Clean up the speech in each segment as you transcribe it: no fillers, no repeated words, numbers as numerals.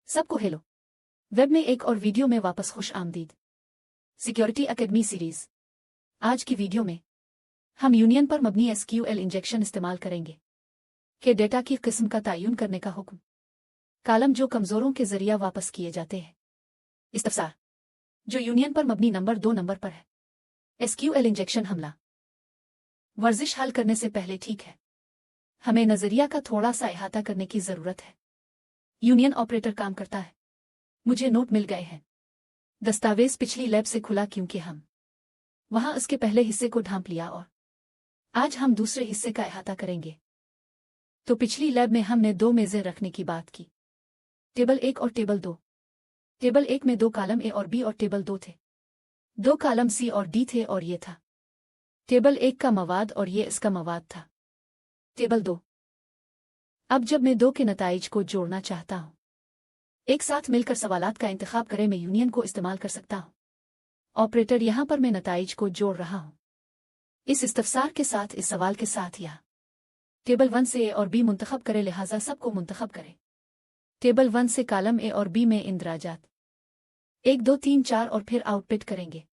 सबको hello. Web में एक और वीडियो में वापस खुश आमदीद। Security academy series. आज की वीडियो में हम यूनियन पर मबनी एसक्यूएल इंजेक्शन इस्तेमाल करेंगे के डेटा की किस्म का तयन करने का हुक्म, कालम जो कमजोरों के जरिया वापस किए जाते हैं, इस्तफसार जो यूनियन पर मबनी नंबर 2 नंबर पर है। एसक्यूएल इंजेक्शन हमला। वर्जिश हल करने से पहले ठीक है, हमें नजरिया का थोड़ा सा अहाता करने की जरूरत है। यूनियन ऑपरेटर काम करता है। मुझे नोट मिल गए हैं। दस्तावेज पिछली लैब से खुला क्योंकि हम वहां उसके पहले हिस्से को ढांप लिया और आज हम दूसरे हिस्से का अहाता करेंगे। तो पिछली लैब में हमने 2 मेजें रखने की बात की, टेबल 1 और टेबल 2। टेबल 1 में 2 कालम ए और बी और टेबल 2 थे। 2 कालम सी और डी थे और ये था टेबल 1 का मवाद और ये इसका मवाद था टेबल 2। अब जब मैं 2 के नताइज को जोड़ना चाहता हूं, एक साथ मिलकर सवालात का इंतखाब करें, मैं यूनियन को इस्तेमाल कर सकता हूं। ऑपरेटर यहां पर मैं नताइज को जोड़ रहा हूं इस इस्तफसार के साथ, इस सवाल के साथ। यहां टेबल 1 से ए और बी मुंतखब करे, लिहाजा सबको मुंतखब करे। टेबल 1 से कालम ए और बी में इंदराजात 1 2 3 4 और फिर आउटपुट करेंगे।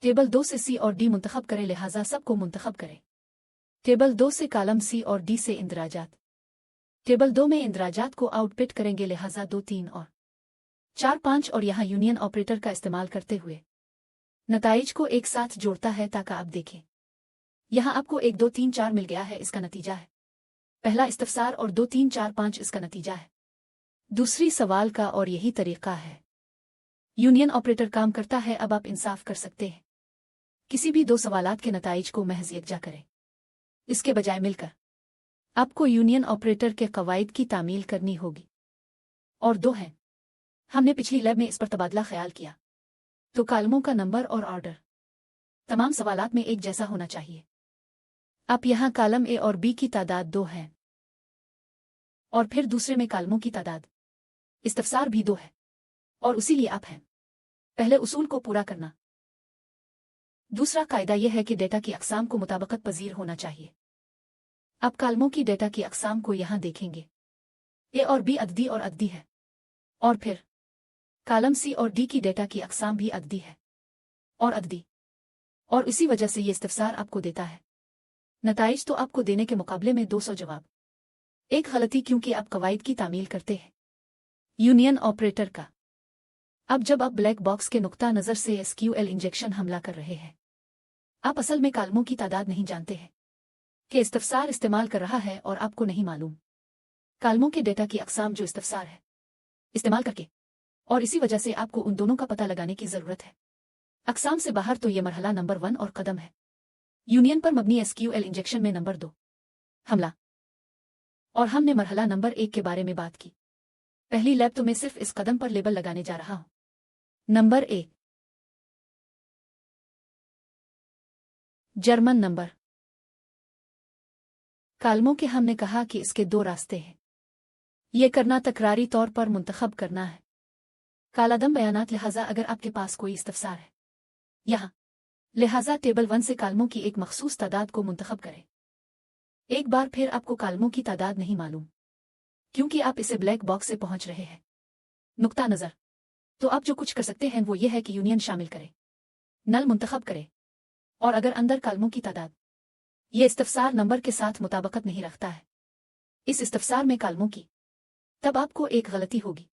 टेबल 2 से सी और डी मुंतखब करे, लिहाजा सबको मुंतखब करे। टेबल 2 से कालम सी और डी से इंदराजात, टेबल 2 में इंदराजात को आउटपुट करेंगे, लिहाजा 2 3 और 4 5 और यहां यूनियन ऑपरेटर का इस्तेमाल करते हुए नताइज को एक साथ जोड़ता है। ताकि आप देखें, यहां आपको 1 2 3 4 मिल गया है, इसका नतीजा है पहला इस्तफसार, और 2 3 4 5 इसका नतीजा है दूसरी सवाल का। और यही तरीका है यूनियन ऑपरेटर काम करता है। अब आप इंसाफ कर सकते हैं, किसी भी 2 सवालात के नताइज को महज यकजा करें, इसके बजाय मिलकर आपको यूनियन ऑपरेटर के कवायद की तामील करनी होगी। और 2 हैं, हमने पिछली लैब में इस पर तबादला ख्याल किया। तो कालमों का नंबर और ऑर्डर तमाम सवालात में एक जैसा होना चाहिए। अब यहां कालम ए और बी की तादाद 2 है और फिर दूसरे में कालमों की तादाद इस्तफसार भी 2 है और उसीलिए आप हैं। पहले उसूल को पूरा करना। दूसरा कायदा यह है कि डेटा की अक़साम को मुताबिकत पजीर होना चाहिए। अब कालमों की डेटा की अक़साम को यहां देखेंगे। ए और बी अददी और अददी है, और फिर कालम सी और डी की डेटा की अक़साम भी अददी है और अददी, और इसी वजह से ये इस्तफसार आपको देता है नताइज तो आपको देने के मुकाबले में 200 जवाब। एक गलती क्योंकि आप कवायद की तामील करते हैं यूनियन ऑपरेटर का। अब जब आप ब्लैक बॉक्स के नुक्ता नज़र से एसक्यूएल इंजेक्शन हमला कर रहे हैं, आप असल में कालमों की तादाद नहीं जानते हैं कि इस्तफसार इस्तेमाल कर रहा है, और आपको नहीं मालूम कालमों के डेटा की अक़साम जो इस्तफसार है इस्तेमाल करके, और इसी वजह से आपको उन दोनों का पता लगाने की जरूरत है। अक़साम से बाहर तो यह मरहला नंबर 1 और कदम है यूनियन पर मबनी एसक्यूएल इंजेक्शन में नंबर 2 हमला। और हमने मरहला नंबर 1 के बारे में बात की पहली लैब, तो मैं सिर्फ इस कदम पर लेबल लगाने जा रहा हूं। Number 1 German number. कालमों के हमने कहा कि इसके 2 रास्ते हैं। यह करना तकरारी तौर पर मुंतखब करना है कालादम बयानात, लिहाजा अगर आपके पास कोई इस्तफसार है यहां, लिहाजा टेबल 1 से कालमों की एक मखसूस तादाद को मुंतखब करें। एक बार फिर आपको कालमों की तादाद नहीं मालूम क्योंकि आप इसे ब्लैक बॉक्स से पहुंच रहे हैं। नुक्ता नज़र, तो आप जो कुछ कर सकते हैं वो ये है कि यूनियन शामिल करें, नल मुंतखब करें, और अगर अंदर कालमों की तादाद ये इस्तफसार नंबर के साथ मुताबिकत नहीं रखता है इस इस्तफसार में कालमों की, तब आपको एक गलती होगी,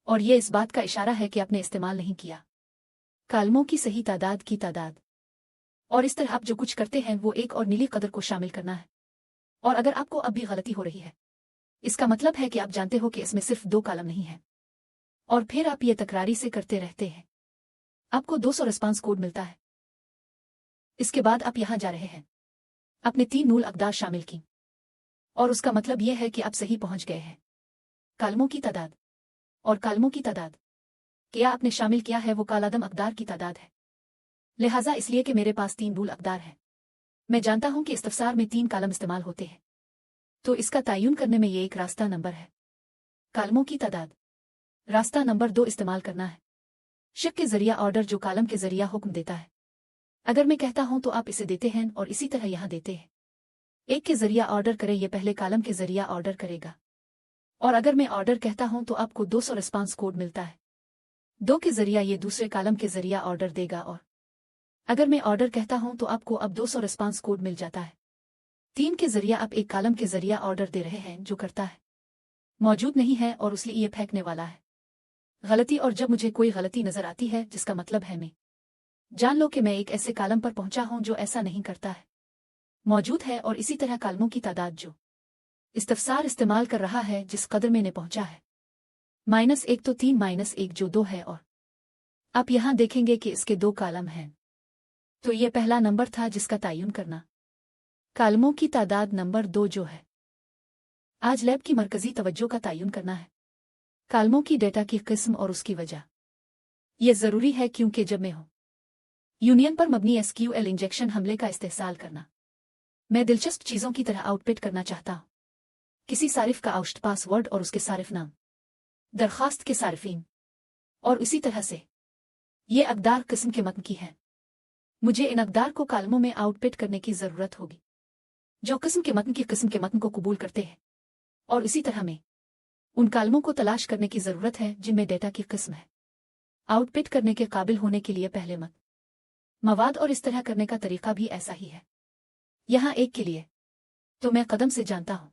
और यह इस बात का इशारा है कि आपने इस्तेमाल नहीं किया कालमों की सही तादाद की तादाद। और इस तरह आप जो कुछ करते हैं वो एक और नीली कदर को शामिल करना है। और अगर आपको अब भी गलती हो रही है, इसका मतलब है कि आप जानते हो कि इसमें सिर्फ 2 कालम नहीं है, और फिर आप ये तकरारी से करते रहते हैं। आपको 200 रिस्पांस कोड मिलता है। इसके बाद आप यहां जा रहे हैं, आपने 3 नूल अक़दार शामिल की, और उसका मतलब यह है कि आप सही पहुंच गए हैं। कालमों की तादाद और कालमों की तादाद क्या आपने शामिल किया है वो कालादम अक़दार की तादाद है। लिहाजा इसलिए कि मेरे पास 3 नूल अक़दार है, मैं जानता हूं कि इस्तफसार में 3 कालम इस्तेमाल होते हैं, तो इसका तयन करने में ये एक रास्ता नंबर है कालमों की तादाद। रास्ता नंबर 2 इस्तेमाल करना है शक के जरिया ऑर्डर, जो कालम के जरिया हुक्म देता है। अगर मैं कहता हूं तो आप इसे देते हैं, और इसी तरह यहां देते हैं। 1 के जरिया ऑर्डर करें, यह पहले कालम के जरिया ऑर्डर करेगा और अगर मैं ऑर्डर कहता हूं तो आपको 200 रिस्पांस कोड मिलता है। 2 के जरिए ये दूसरे कॉलम के जरिए ऑर्डर देगा, और अगर मैं ऑर्डर कहता हूं तो आपको अब 200 रिस्पांस कोड मिल जाता है। 3 के जरिए आप एक कॉलम के जरिए ऑर्डर दे रहे हैं जो करता है मौजूद नहीं है और इसलिए ये फेंकने वाला है गलती। और जब मुझे कोई गलती नजर आती है जिसका मतलब है मैं जान लो कि मैं एक ऐसे कॉलम पर पहुंचा हूं जो ऐसा नहीं करता है मौजूद है, और इसी तरह कॉलमों की तादाद जो इस्तफसार इस्तेमाल कर रहा है जिस कदर मैंने पहुंचा है -1 तो 3 -1 जो 2 है, और आप यहां देखेंगे कि इसके 2 कॉलम हैं। तो ये पहला नंबर था जिसका तयन करना कॉलमों की तादाद। नंबर 2 जो है आज लैब की मरकजी तवज्जो का तयन करना है कॉलमों की डेटा की किस्म और उसकी वजह। यह जरूरी है क्योंकि जब मैं हूं यूनियन पर मबनी एसक्यूएल इंजेक्शन हमले का इस्तेमाल करना, मैं दिलचस्प चीजों की तरह आउटपुट करना चाहता हूं। किसी सारिफ का आउट पासवर्ड और उसके सारिफ नाम, दरखास्त के सारिफीन, और इसी तरह से ये अकदार किस्म के मतन की हैं। मुझे इन अकदार को कॉलमों में आउटपुट करने की जरूरत होगी जो किस्म के मतन को कबूल करते हैं, और इसी तरह में उन कॉलमों को तलाश करने की जरूरत है जिनमें डेटा की किस्म है आउटपुट करने के काबिल होने के लिए पहले मवाद, और इस तरह करने का तरीका भी ऐसा ही है। यहां एक के लिए तो मैं कदम से जानता हूं।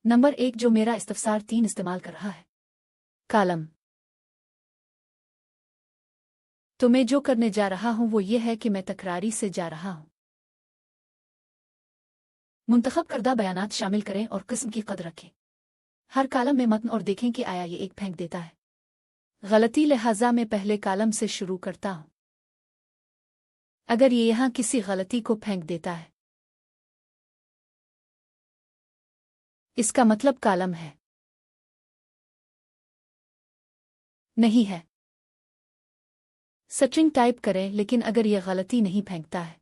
नंबर 1 जो मेरा इस्तफसार 3 इस्तेमाल कर रहा है कॉलम। तो मैं जो करने जा रहा हूं वो ये है कि मैं तकरारी से जा रहा हूं। मुंतखब करदा बयानात शामिल करें और किस्म की कद रखें हर कॉलम में मतन, और देखें कि आया ये एक फेंक देता है गलती। लिहाजा मैं पहले कॉलम से शुरू करता हूं। अगर ये यहां किसी गलती को फेंक देता है इसका मतलब कॉलम है नहीं है। स्ट्रिंग टाइप करें, लेकिन अगर यह गलती नहीं फेंकता है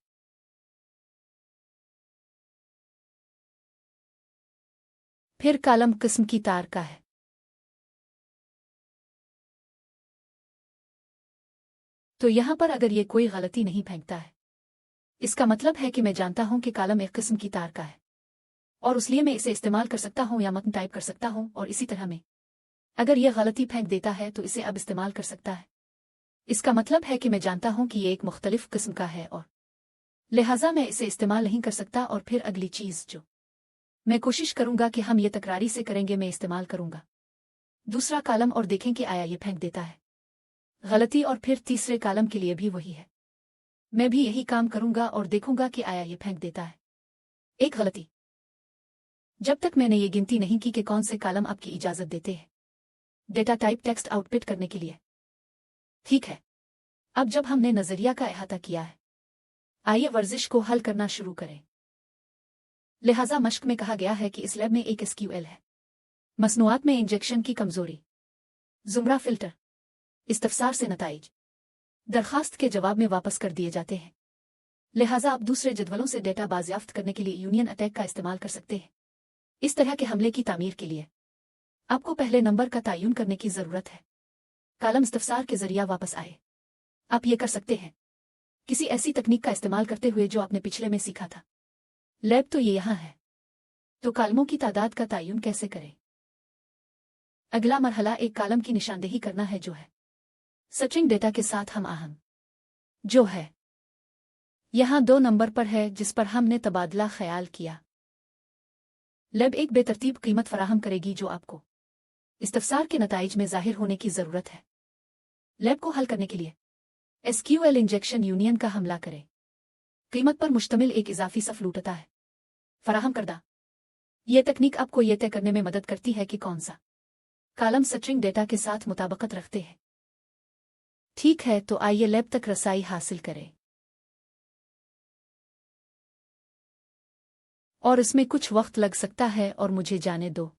फिर कॉलम किस्म की तार का है। तो यहां पर अगर ये कोई गलती नहीं फेंकता है इसका मतलब है कि मैं जानता हूं कि कॉलम एक किस्म की तार का है, और इसलिए मैं इसे इस्तेमाल कर सकता हूं या मतन टाइप कर सकता हूं। और इसी तरह में अगर यह गलती फेंक देता है तो इसे अब इस्तेमाल कर सकता है। इसका मतलब है कि मैं जानता हूं कि ये एक मुख्तलिफ किस्म का है, और लिहाजा मैं इसे इस्तेमाल नहीं कर सकता। और फिर अगली चीज जो मैं कोशिश करूंगा कि हम ये तकरारी से करेंगे, मैं इस्तेमाल करूंगा दूसरा कॉलम और देखें कि आया ये फेंक देता है गलती। और फिर तीसरे कॉलम के लिए भी वही है, मैं भी यही काम करूंगा और देखूंगा कि आया ये फेंक देता है एक गलती। जब तक मैंने ये गिनती नहीं की कि कौन से कॉलम आपकी इजाजत देते हैं डेटा टाइप टेक्स्ट आउटपुट करने के लिए। ठीक है, अब जब हमने नजरिया का अहाता किया है आइए वर्जिश को हल करना शुरू करें। लिहाजा मश्क में कहा गया है कि इस लैब में एक एसक्यूएल है मसनूआत में इंजेक्शन की कमजोरी, जुमरा फिल्टर, इस्तफसार से नताइज दरखास्त के जवाब में वापस कर दिए जाते हैं। लिहाजा आप दूसरे जदवलों से डेटा बाजियाफ्त करने के लिए यूनियन अटैक का इस्तेमाल कर सकते हैं। इस तरह के हमले की तामीर के लिए आपको पहले नंबर का तयन करने की जरूरत है कॉलम इस्तफसार के जरिए वापस आए। आप ये कर सकते हैं किसी ऐसी तकनीक का इस्तेमाल करते हुए जो आपने पिछले में सीखा था। लैब तो ये यहां है, तो कॉलमों की तादाद का तयन कैसे करें? अगला मरहला एक कॉलम की निशानदेही करना है जो है स्ट्रिंग डेटा के साथ हम आहंग, जो है यहां 2 नंबर पर है जिस पर हमने तबादला ख्याल किया। लैब एक बेतरतीब कीमत फराहम करेगी जो आपको इस्तफसार के नताइज में जाहिर होने की जरूरत है। लैब को हल करने के लिए एसक्यूएल इंजेक्शन यूनियन का हमला करें। कीमत पर मुश्तमिल एक इजाफी सफ लूटता है फराहम करदा। यह तकनीक आपको यह तय करने में मदद करती है कि कौन सा कॉलम स्ट्रिंग डेटा के साथ मुताबिकत रखते हैं। ठीक है, तो आइए लैब तक रसाई हासिल करें, और इसमें कुछ वक्त लग सकता है और मुझे जाने दो।